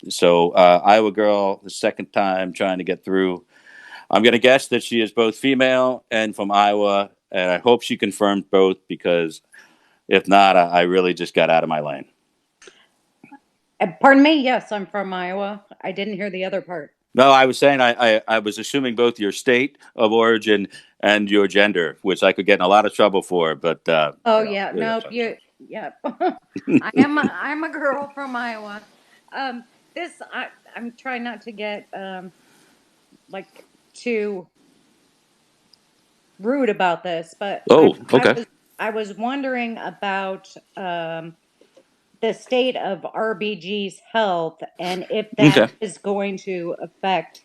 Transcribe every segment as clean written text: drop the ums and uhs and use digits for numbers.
So Iowa girl, the second time trying to get through. I'm going to guess that she is both female and from Iowa, and I hope she confirmed both because if not, I really just got out of my lane. Pardon me? Yes, I'm from Iowa. I didn't hear the other part. No, I was saying I was assuming both your state of origin and your gender, which I could get in a lot of trouble for. But Oh yeah, nope. Yeah. I'm a girl from Iowa. Um, I'm trying not to get like too rude about this, but oh, okay. I was wondering about the state of RBG's health and if that Okay. is going to affect,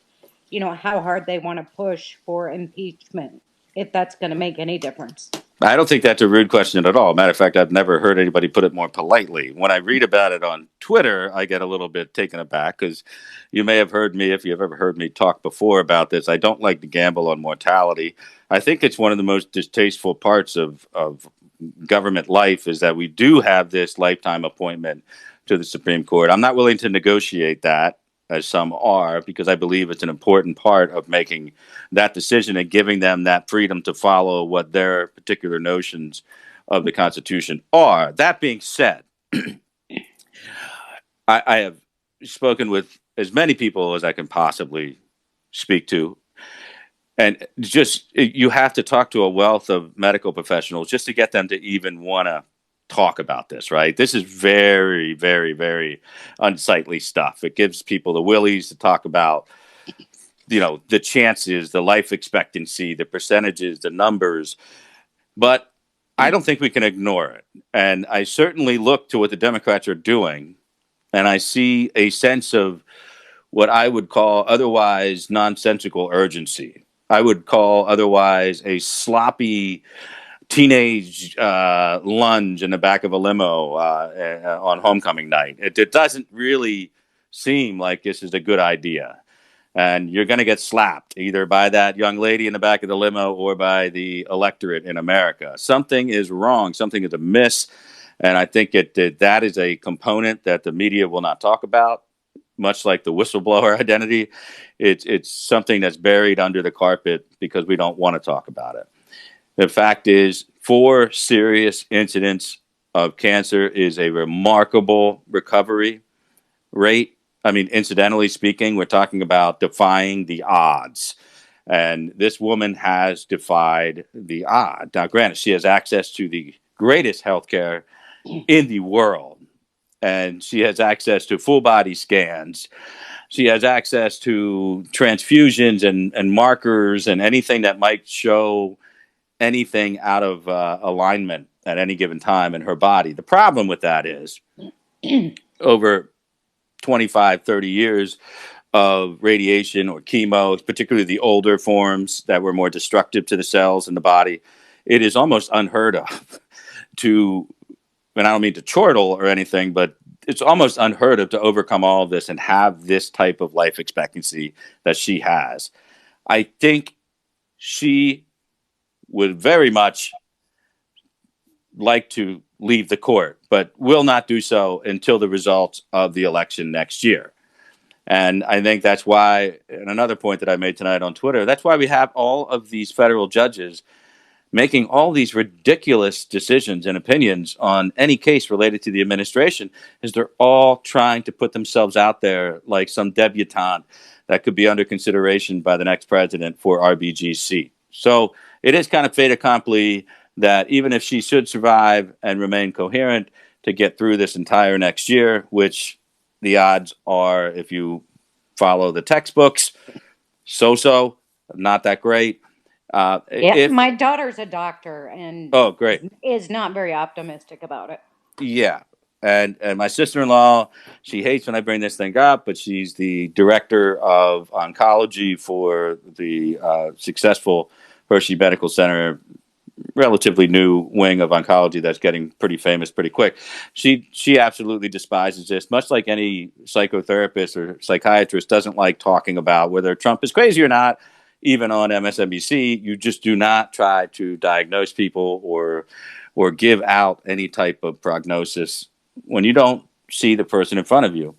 how hard they want to push for impeachment, if that's going to make any difference. I don't think that's a rude question at all. Matter of fact, I've never heard anybody put it more politely. When I read about it on Twitter, I get a little bit taken aback because you may have heard me, if you've ever heard me talk before about this, I don't like to gamble on mortality. I think it's one of the most distasteful parts of government life is that we do have this lifetime appointment to the Supreme Court. I'm not willing to negotiate that, as some are, because I believe it's an important part of making that decision and giving them that freedom to follow what their particular notions of the Constitution are. That being said, I have spoken with as many people as I can possibly speak to. And just you have to talk to a wealth of medical professionals just to get them to even want to talk about this, right? This is very, very, very unsightly stuff. It gives people the willies to talk about, the chances, the life expectancy, the percentages, the numbers. But I don't think we can ignore it. And I certainly look to what the Democrats are doing, and I see a sense of what I would call otherwise nonsensical urgency. I would call otherwise a sloppy teenage lunge in the back of a limo on homecoming night. It doesn't really seem like this is a good idea. And you're going to get slapped either by that young lady in the back of the limo or by the electorate in America. Something is wrong. Something is amiss. And I think that is a component that the media will not talk about, much like the whistleblower identity. It's something that's buried under the carpet because we don't want to talk about it. The fact is, 4 serious incidents of cancer is a remarkable recovery rate. I mean, incidentally speaking, we're talking about defying the odds. And this woman has defied the odds. Now, granted, she has access to the greatest healthcare in the world. And she has access to full body scans. She has access to transfusions and markers and anything that might show anything out of alignment at any given time in her body. The problem with that is over 25, 30 years of radiation or chemo, particularly the older forms that were more destructive to the cells in the body, it is almost unheard of to, and I don't mean to chortle or anything, but it's almost unheard of to overcome all of this and have this type of life expectancy that she has. I think she would very much like to leave the court, but will not do so until the results of the election next year. And I think that's why, and another point that I made tonight on Twitter, that's why we have all of these federal judges making all these ridiculous decisions and opinions on any case related to the administration, is they're all trying to put themselves out there like some debutante that could be under consideration by the next president for RBG's seat. So it is kind of fait accompli that even if she should survive and remain coherent to get through this entire next year, which the odds are, if you follow the textbooks, so, not that great. My daughter's a doctor and Oh, great. is not very optimistic about it. Yeah. And my sister-in-law, she hates when I bring this thing up, but she's the director of oncology for the successful Hershey Medical Center, relatively new wing of oncology that's getting pretty famous pretty quick. She absolutely despises this, much like any psychotherapist or psychiatrist doesn't like talking about whether Trump is crazy or not. Even on MSNBC, you just do not try to diagnose people or give out any type of prognosis when you don't see the person in front of you.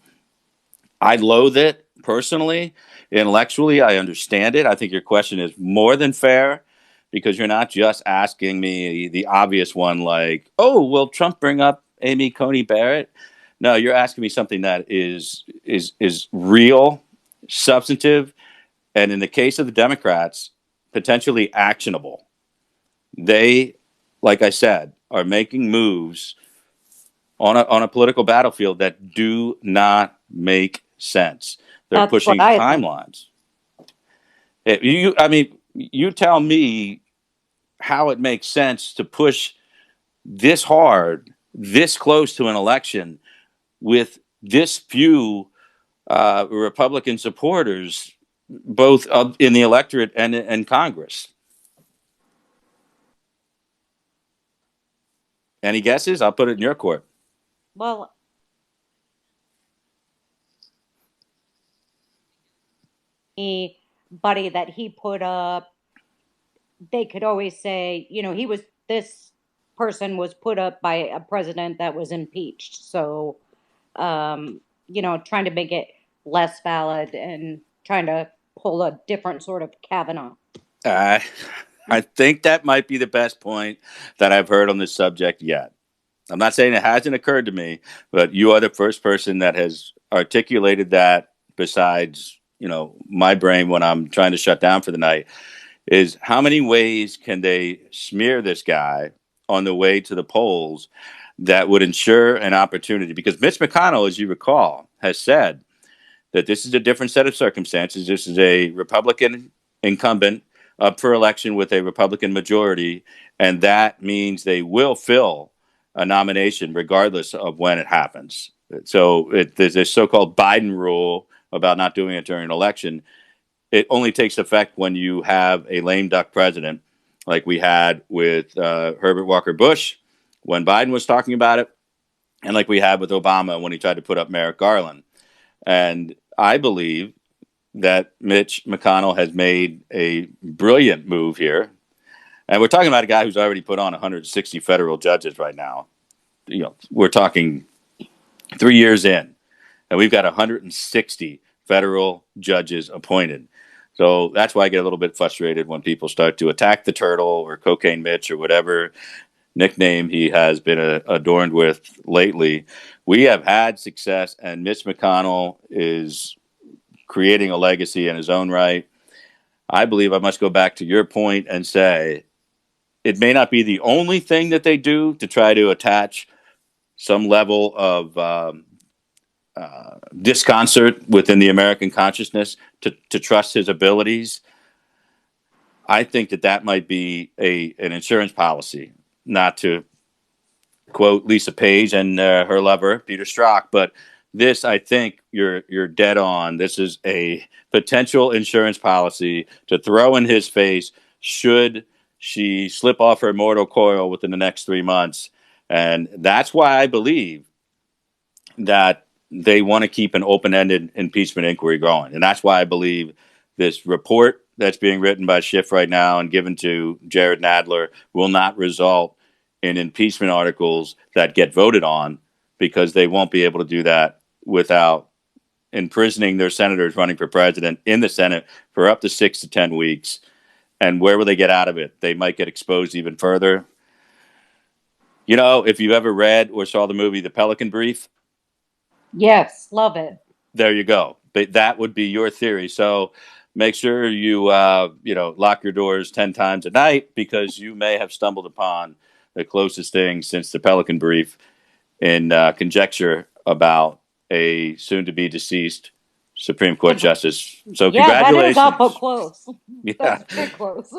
I loathe it personally. Intellectually, I understand it. I think your question is more than fair because you're not just asking me the obvious one, like, "Oh, will Trump bring up Amy Coney Barrett?" No, you're asking me something that is real, substantive, and in the case of the Democrats, potentially actionable. They, like I said, are making moves on a political battlefield that do not make sense. They're That's what pushing I think. timelines. You tell me how it makes sense to push this hard, this close to an election with this few Republican supporters, both in the electorate and in Congress. Any guesses? I'll put it in your court. Well, anybody that he put up, they could always say, this person was put up by a president that was impeached. So, trying to make it less valid and trying to pull a different sort of Kavanaugh. I think that might be the best point that I've heard on this subject yet. I'm not saying it hasn't occurred to me, but you are the first person that has articulated that besides, my brain when I'm trying to shut down for the night, is how many ways can they smear this guy on the way to the polls that would ensure an opportunity? Because Mitch McConnell, as you recall, has said that this is a different set of circumstances. This is a Republican incumbent up for election with a Republican majority, and that means they will fill a nomination regardless of when it happens. So there's this so-called Biden rule about not doing it during an election. It only takes effect when you have a lame duck president, like we had with Herbert Walker Bush when Biden was talking about it, and like we had with Obama when he tried to put up Merrick Garland. And I believe that Mitch McConnell has made a brilliant move here. And we're talking about a guy who's already put on 160 federal judges right now. We're talking 3 years in, and we've got 160 federal judges appointed. So that's why I get a little bit frustrated when people start to attack the turtle or Cocaine Mitch or whatever nickname he has been adorned with lately. We have had success, and Mitch McConnell is creating a legacy in his own right. I believe I must go back to your point and say it may not be the only thing that they do to try to attach some level of disconcert within the American consciousness to trust his abilities. I think that might be an insurance policy, not to quote Lisa Page and her lover, Peter Strzok, but this, I think you're dead on. This is a potential insurance policy to throw in his face should she slip off her mortal coil within the next 3 months. And that's why I believe that they want to keep an open-ended impeachment inquiry going. And that's why I believe this report that's being written by Schiff right now and given to Jared Nadler will not result in impeachment articles that get voted on, because they won't be able to do that without imprisoning their senators running for president in the Senate for up to 6 to 10 weeks. And where will they get out of it? They might get exposed even further. If you've ever read or saw the movie The Pelican Brief. Yes, love it. There you go. But that would be your theory. So make sure you, lock your doors 10 times a night, because you may have stumbled upon the closest thing since The Pelican Brief in conjecture about a soon-to-be deceased Supreme Court justice. So congratulations. That is awful close. Yeah. That's very close.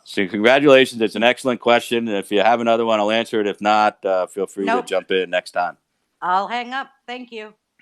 So congratulations. It's an excellent question. If you have another one, I'll answer it. If not, feel free to jump in next time. I'll hang up. Thank you.